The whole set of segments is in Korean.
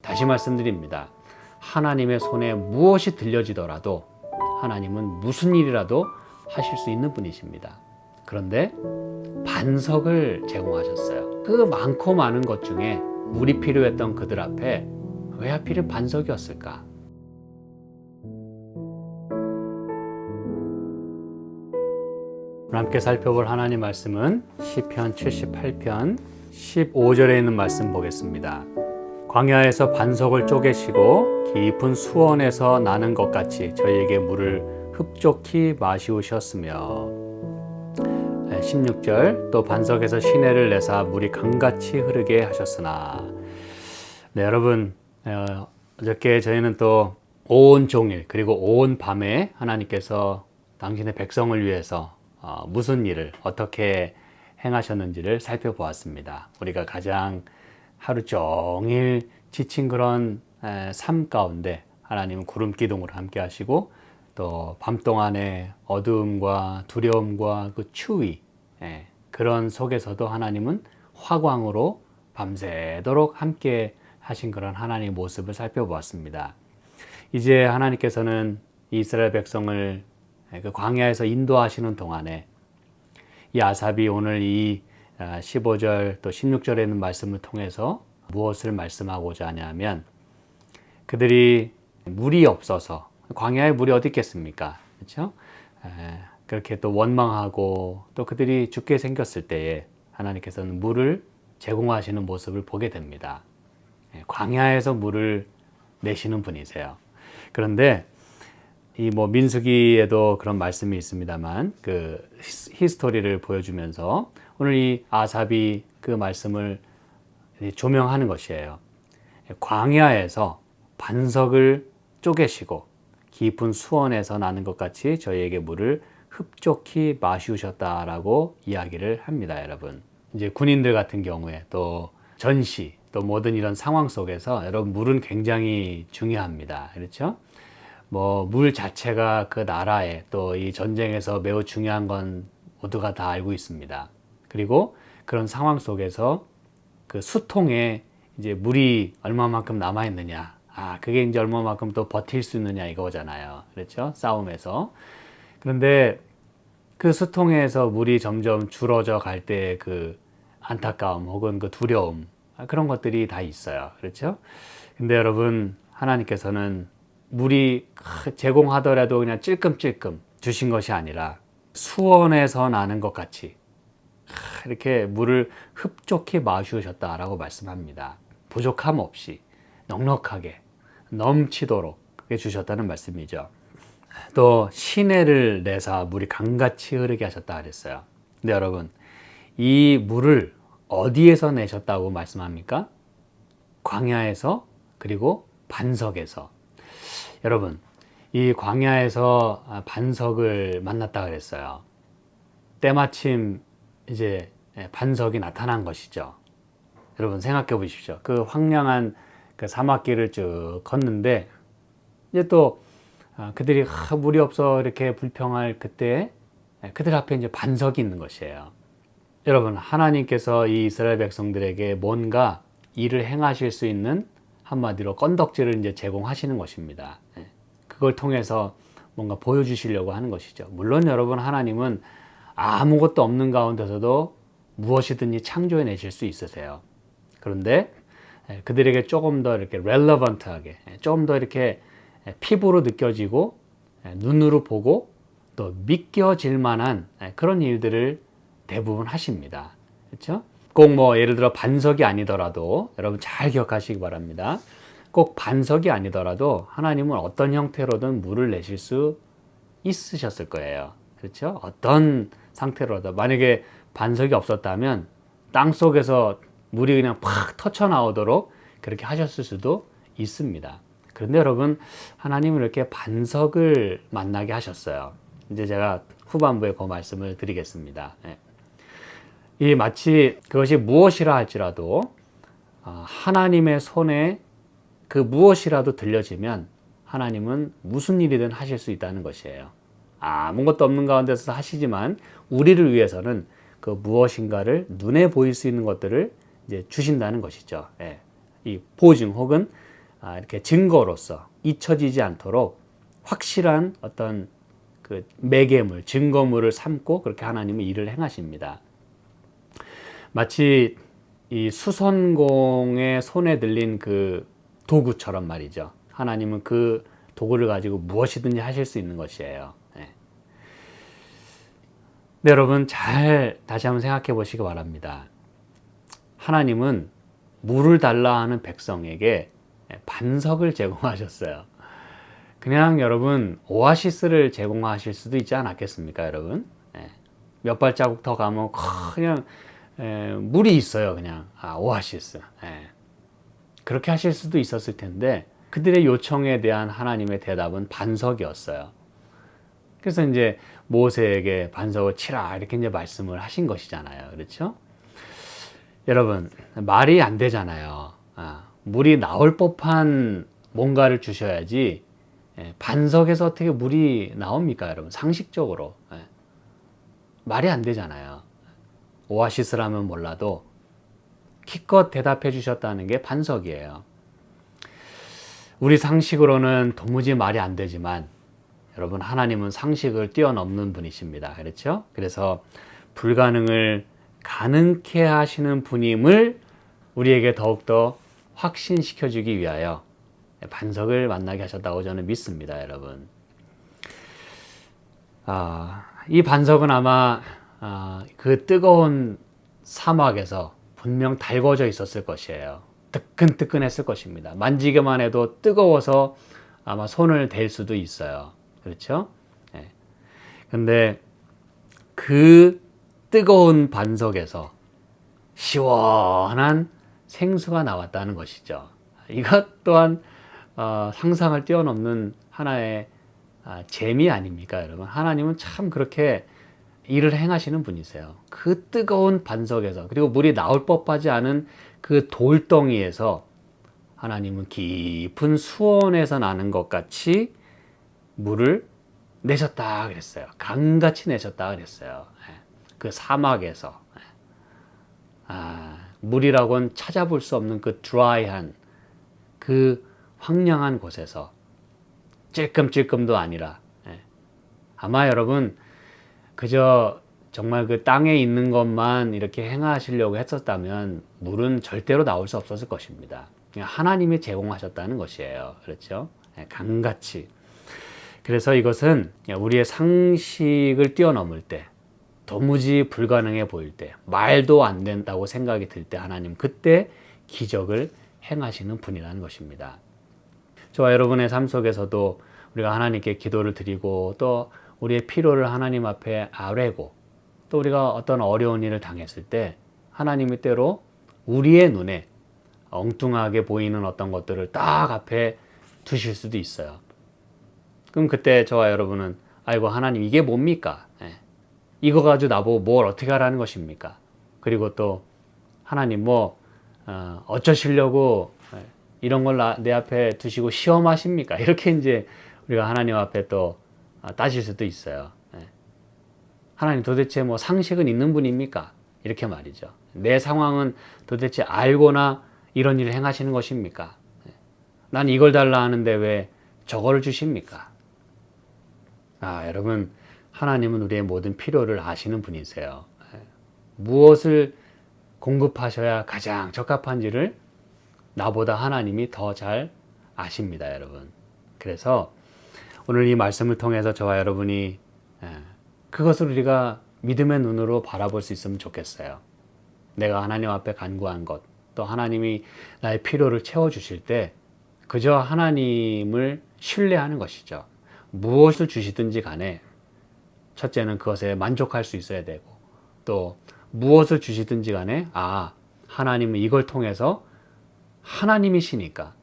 다시 말씀드립니다. 하나님의 손에 무엇이 들려지더라도 하나님은 무슨 일이라도 하실 수 있는 분이십니다. 그런데 반석을 제공하셨어요. 그 많고 많은 것 중에 물이 필요했던 그들 앞에 왜 하필 반석이었을까? 오늘 함께 살펴볼 하나님 말씀은 시편 78편 15절에 있는 말씀 보겠습니다. 광야에서 반석을 쪼개시고 깊은 수원에서 나는 것 같이 저희에게 물을 흡족히 마시우셨으며 16절 또 반석에서 시내를 내사 물이 강같이 흐르게 하셨으나 네, 여러분 어저께 저희는 또 온 종일 그리고 온 밤에 하나님께서 당신의 백성을 위해서 무슨 일을 어떻게 행하셨는지를 살펴보았습니다. 우리가 가장 하루 종일 지친 그런 삶 가운데 하나님은 구름 기둥으로 함께 하시고 또 밤 동안의 어두움과 두려움과 그 추위 그런 속에서도 하나님은 화광으로 밤새도록 함께 하신 그런 하나님의 모습을 살펴보았습니다. 이제 하나님께서는 이스라엘 백성을 그 광야에서 인도하시는 동안에 이 아삽이 오늘 이 15절 또 16절에 있는 말씀을 통해서 무엇을 말씀하고자 하냐면 그들이 물이 없어서 광야에 물이 어디 있겠습니까? 그렇죠? 그렇게 또 원망하고 또 그들이 죽게 생겼을 때에 하나님께서는 물을 제공하시는 모습을 보게 됩니다. 광야에서 물을 내시는 분이세요. 그런데 이 민수기에도 그런 말씀이 있습니다만 그 히스토리를 보여주면서 오늘 이 아삽이 그 말씀을 조명하는 것이에요. 광야에서 반석을 쪼개시고 깊은 수원에서 나는 것 같이 저희에게 물을 흡족히 마시우셨다라고 이야기를 합니다, 여러분. 이제 군인들 같은 경우에 또 전시 또 모든 이런 상황 속에서 여러분 물은 굉장히 중요합니다. 그렇죠? 물 자체가 그 나라에 또 이 전쟁에서 매우 중요한 건 모두가 다 알고 있습니다. 그리고 그런 상황 속에서 그 수통에 이제 물이 얼마만큼 남아 있느냐, 그게 이제 얼마만큼 또 버틸 수 있느냐 이거잖아요. 그렇죠? 싸움에서. 그런데 그 수통에서 물이 점점 줄어져 갈 때 그 안타까움 혹은 그 두려움 그런 것들이 다 있어요. 그렇죠? 근데 여러분 하나님께서는 물이 제공하더라도 그냥 찔끔찔끔 주신 것이 아니라 수원에서 나는 것 같이 이렇게 물을 흡족히 마시우셨다라고 말씀합니다. 부족함 없이 넉넉하게 넘치도록 주셨다는 말씀이죠. 또 시내를 내사 물이 강같이 흐르게 하셨다 그랬어요. 근데 여러분 이 물을 어디에서 내셨다고 말씀합니까? 광야에서 그리고 반석에서. 여러분 이 광야에서 반석을 만났다 그랬어요. 때마침 이제 반석이 나타난 것이죠. 여러분 생각해 보십시오. 그 황량한 그 사막길을 쭉 걷는데 이제 또 그들이 물이 없어 이렇게 불평할 그때 그들 앞에 이제 반석이 있는 것이에요. 여러분 하나님께서 이 이스라엘 백성들에게 뭔가 일을 행하실 수 있는 한마디로 건덕지를 이제 제공하시는 것입니다. 그걸 통해서 뭔가 보여주시려고 하는 것이죠. 물론 여러분 하나님은 아무것도 없는 가운데서도 무엇이든지 창조해 내실 수 있으세요. 그런데 그들에게 조금 더 이렇게 relevant하게, 조금 더 이렇게 피부로 느껴지고 눈으로 보고 또 믿겨질 만한 그런 일들을 대부분 하십니다. 그렇죠? 꼭 예를 들어 반석이 아니더라도 여러분 잘 기억하시기 바랍니다. 꼭 반석이 아니더라도 하나님은 어떤 형태로든 물을 내실 수 있으셨을 거예요. 그렇죠? 어떤 상태로든 만약에 반석이 없었다면 땅 속에서 물이 그냥 팍 터쳐 나오도록 그렇게 하셨을 수도 있습니다. 그런데 여러분 하나님은 이렇게 반석을 만나게 하셨어요. 이제 제가 후반부에 그 말씀을 드리겠습니다. 이 마치 그것이 무엇이라 할지라도 하나님의 손에 그 무엇이라도 들려지면 하나님은 무슨 일이든 하실 수 있다는 것이에요. 아무것도 없는 가운데서 하시지만 우리를 위해서는 그 무엇인가를 눈에 보일 수 있는 것들을 이제 주신다는 것이죠. 이 보증 혹은 이렇게 증거로서 잊혀지지 않도록 확실한 어떤 그 매개물, 증거물을 삼고 그렇게 하나님은 일을 행하십니다. 마치 이 수선공의 손에 들린 그 도구처럼 말이죠. 하나님은 그 도구를 가지고 무엇이든지 하실 수 있는 것이에요. 네. 네, 여러분 잘 다시 한번 생각해 보시기 바랍니다. 하나님은 물을 달라 하는 백성에게 반석을 제공하셨어요. 그냥 여러분 오아시스를 제공하실 수도 있지 않았겠습니까, 여러분? 몇 발자국 더 가면 그냥 물이 있어요, 그냥. 오아시스. 그렇게 하실 수도 있었을 텐데 그들의 요청에 대한 하나님의 대답은 반석이었어요. 그래서 이제 모세에게 반석을 치라 이렇게 이제 말씀을 하신 것이잖아요, 그렇죠? 여러분 말이 안 되잖아요. 물이 나올 법한 뭔가를 주셔야지 반석에서 어떻게 물이 나옵니까, 여러분? 상식적으로 말이 안 되잖아요. 오아시스라면 몰라도 기껏 대답해 주셨다는 게 반석이에요. 우리 상식으로는 도무지 말이 안 되지만 여러분 하나님은 상식을 뛰어넘는 분이십니다. 그렇죠? 그래서 불가능을 가능케 하시는 분임을 우리에게 더욱더 확신시켜 주기 위하여 반석을 만나게 하셨다고 저는 믿습니다, 여러분. 이 반석은 아마 그 뜨거운 사막에서 분명 달궈져 있었을 것이에요. 뜨끈뜨끈했을 것입니다. 만지기만 해도 뜨거워서 아마 손을 댈 수도 있어요. 그렇죠? 근데 그 뜨거운 반석에서 시원한 생수가 나왔다는 것이죠. 이것 또한 상상을 뛰어넘는 하나의 재미 아닙니까, 여러분? 하나님은 참 그렇게 일을 행하시는 분이세요. 그 뜨거운 반석에서, 그리고 물이 나올 법하지 않은 그 돌덩이에서 하나님은 깊은 수원에서 나는 것 같이 물을 내셨다 그랬어요. 강같이 내셨다 그랬어요. 그 사막에서. 물이라고는 찾아볼 수 없는 그 드라이한 그 황량한 곳에서 찔끔찔끔도 아니라 아마 여러분 그저 정말 그 땅에 있는 것만 이렇게 행하시려고 했었다면 물은 절대로 나올 수 없었을 것입니다. 하나님이 제공하셨다는 것이에요. 그렇죠? 강같이. 그래서 이것은 우리의 상식을 뛰어넘을 때, 도무지 불가능해 보일 때, 말도 안 된다고 생각이 들 때 하나님 그때 기적을 행하시는 분이라는 것입니다. 저와 여러분의 삶 속에서도 우리가 하나님께 기도를 드리고 또 우리의 필요를 하나님 앞에 아뢰고 또 우리가 어떤 어려운 일을 당했을 때 하나님이 때로 우리의 눈에 엉뚱하게 보이는 어떤 것들을 딱 앞에 두실 수도 있어요. 그럼 그때 저와 여러분은 아이고 하나님 이게 뭡니까? 이거 가지고 나보고 뭘 어떻게 하라는 것입니까? 그리고 또 하나님 어쩌시려고 이런 걸 내 앞에 두시고 시험하십니까? 이렇게 이제 우리가 하나님 앞에 또 따질 수도 있어요. 하나님 도대체 상식은 있는 분입니까? 이렇게 말이죠. 내 상황은 도대체 알고나 이런 일을 행하시는 것입니까? 난 이걸 달라 하는데 왜 저걸 주십니까? 여러분 하나님은 우리의 모든 필요를 아시는 분이세요. 무엇을 공급하셔야 가장 적합한지를 나보다 하나님이 더 잘 아십니다, 여러분. 그래서 오늘 이 말씀을 통해서 저와 여러분이 그것을 우리가 믿음의 눈으로 바라볼 수 있으면 좋겠어요. 내가 하나님 앞에 간구한 것, 또 하나님이 나의 필요를 채워주실 때 그저 하나님을 신뢰하는 것이죠. 무엇을 주시든지 간에 첫째는 그것에 만족할 수 있어야 되고 또 무엇을 주시든지 간에 하나님은 이걸 통해서 하나님이시니까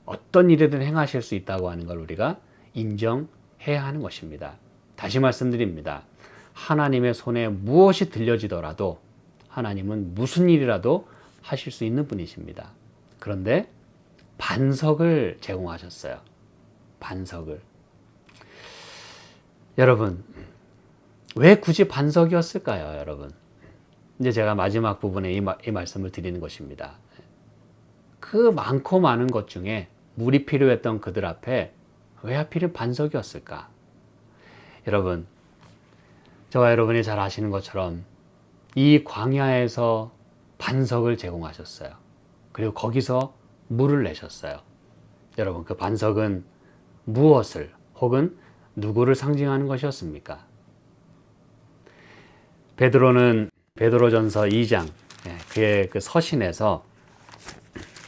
어떤 일이든 행하실 수 있다고 하는 걸 우리가 인정해야 하는 것입니다. 다시 말씀드립니다. 하나님의 손에 무엇이 들려지더라도 하나님은 무슨 일이라도 하실 수 있는 분이십니다. 그런데 반석을 제공하셨어요. 반석을. 여러분, 왜 굳이 반석이었을까요, 여러분? 이제 제가 마지막 부분에 이 말씀을 드리는 것입니다. 그 많고 많은 것 중에 물이 필요했던 그들 앞에 왜 하필 반석이었을까? 여러분, 저와 여러분이 잘 아시는 것처럼 이 광야에서 반석을 제공하셨어요. 그리고 거기서 물을 내셨어요. 여러분, 그 반석은 무엇을 혹은 누구를 상징하는 것이었습니까? 베드로는 베드로전서 2장 그의 그 서신에서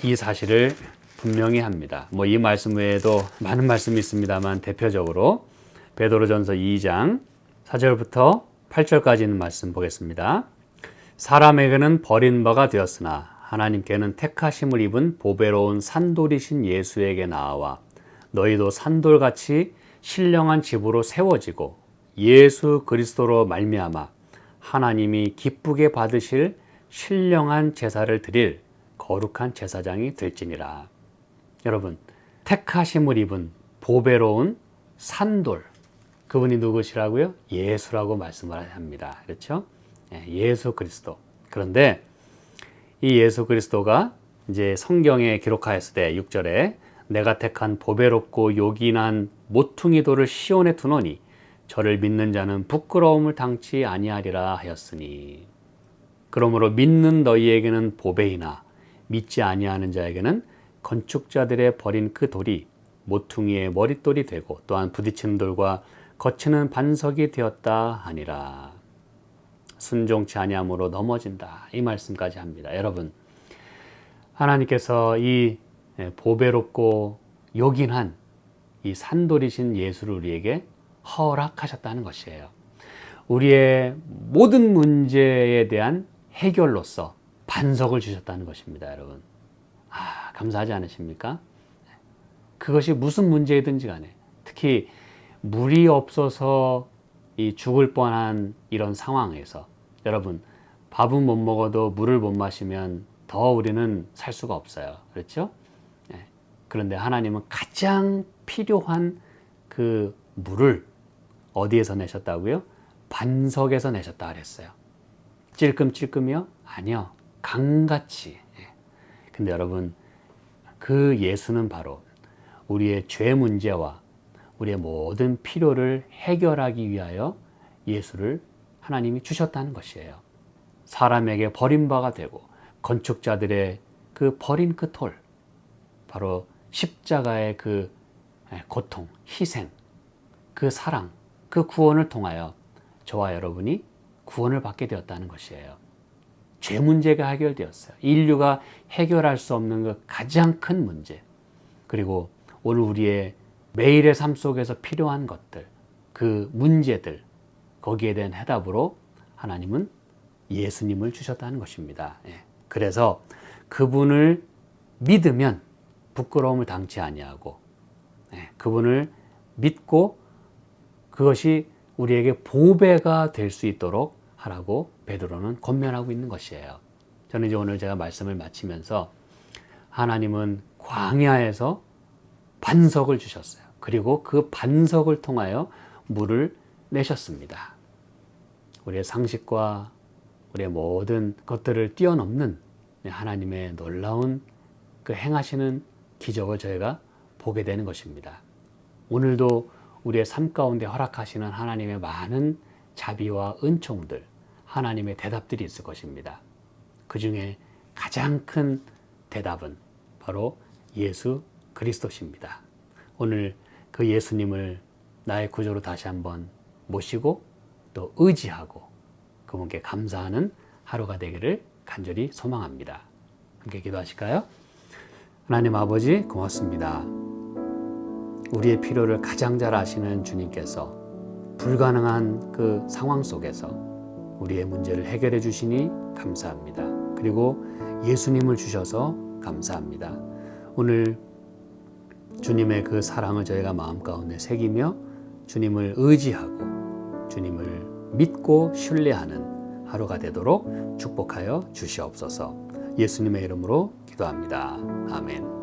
이 사실을 분명히 합니다. 이 말씀 외에도 많은 말씀이 있습니다만 대표적으로 베드로전서 2장 4절부터 8절까지 있는 말씀 보겠습니다. 사람에게는 버린 바가 되었으나 하나님께는 택하심을 입은 보배로운 산돌이신 예수에게 나아와 너희도 산돌같이 신령한 집으로 세워지고 예수 그리스도로 말미암아 하나님이 기쁘게 받으실 신령한 제사를 드릴 거룩한 제사장이 될지니라. 여러분, 택하심을 입은 보배로운 산돌, 그분이 누구시라고요? 예수라고 말씀을 합니다. 그렇죠? 예수 그리스도. 그런데 이 예수 그리스도가 이제 성경에 기록하였을 때 6절에 내가 택한 보배롭고 요긴한 모퉁이 돌을 시온에 두노니 저를 믿는 자는 부끄러움을 당치 아니하리라 하였으니, 그러므로 믿는 너희에게는 보배이나 믿지 아니하는 자에게는 건축자들의 버린 그 돌이 모퉁이의 머릿돌이 되고 또한 부딪히는 돌과 거치는 반석이 되었다 하니라. 순종치 아니함으로 넘어진다, 이 말씀까지 합니다. 여러분, 하나님께서 이 보배롭고 요긴한 이 산돌이신 예수를 우리에게 허락하셨다는 것이에요. 우리의 모든 문제에 대한 해결로서 반석을 주셨다는 것입니다. 여러분, 감사하지 않으십니까? 그것이 무슨 문제이든지 간에, 특히 물이 없어서 이 죽을 뻔한 이런 상황에서, 여러분, 밥은 못 먹어도 물을 못 마시면 더 우리는 살 수가 없어요. 그렇죠? 그런데 하나님은 가장 필요한 그 물을 어디에서 내셨다고요? 반석에서 내셨다 그랬어요. 찔끔찔끔이요? 아니요. 강같이. 근데 여러분, 그 예수는 바로 우리의 죄 문제와 우리의 모든 필요를 해결하기 위하여 예수를 하나님이 주셨다는 것이에요. 사람에게 버림바가 되고 건축자들의 그 버린 그 돌, 바로 십자가의 그 고통, 희생, 그 사랑, 그 구원을 통하여 저와 여러분이 구원을 받게 되었다는 것이에요. 죄 문제가 해결되었어요. 인류가 해결할 수 없는 그 가장 큰 문제, 그리고 오늘 우리의 매일의 삶 속에서 필요한 것들, 그 문제들, 거기에 대한 해답으로 하나님은 예수님을 주셨다는 것입니다. 그래서 그분을 믿으면 부끄러움을 당치 아니하고, 그분을 믿고 그것이 우리에게 보배가 될 수 있도록 하라고 베드로는 권면하고 있는 것이에요. 저는 이제 오늘 제가 말씀을 마치면서 하나님은 광야에서 반석을 주셨어요. 그리고 그 반석을 통하여 물을 내셨습니다. 우리의 상식과 우리의 모든 것들을 뛰어넘는 하나님의 놀라운 그 행하시는 기적을 저희가 보게 되는 것입니다. 오늘도 우리의 삶 가운데 허락하시는 하나님의 많은 자비와 은총들, 하나님의 대답들이 있을 것입니다. 그 중에 가장 큰 대답은 바로 예수 그리스도십니다. 오늘 그 예수님을 나의 구주로 다시 한번 모시고 또 의지하고 그분께 감사하는 하루가 되기를 간절히 소망합니다. 함께 기도하실까요? 하나님 아버지, 고맙습니다. 우리의 필요를 가장 잘 아시는 주님께서 불가능한 그 상황 속에서 우리의 문제를 해결해 주시니 감사합니다. 그리고 예수님을 주셔서 감사합니다. 오늘 주님의 그 사랑을 저희가 마음 가운데 새기며 주님을 의지하고 주님을 믿고 신뢰하는 하루가 되도록 축복하여 주시옵소서. 예수님의 이름으로 기도합니다. 아멘.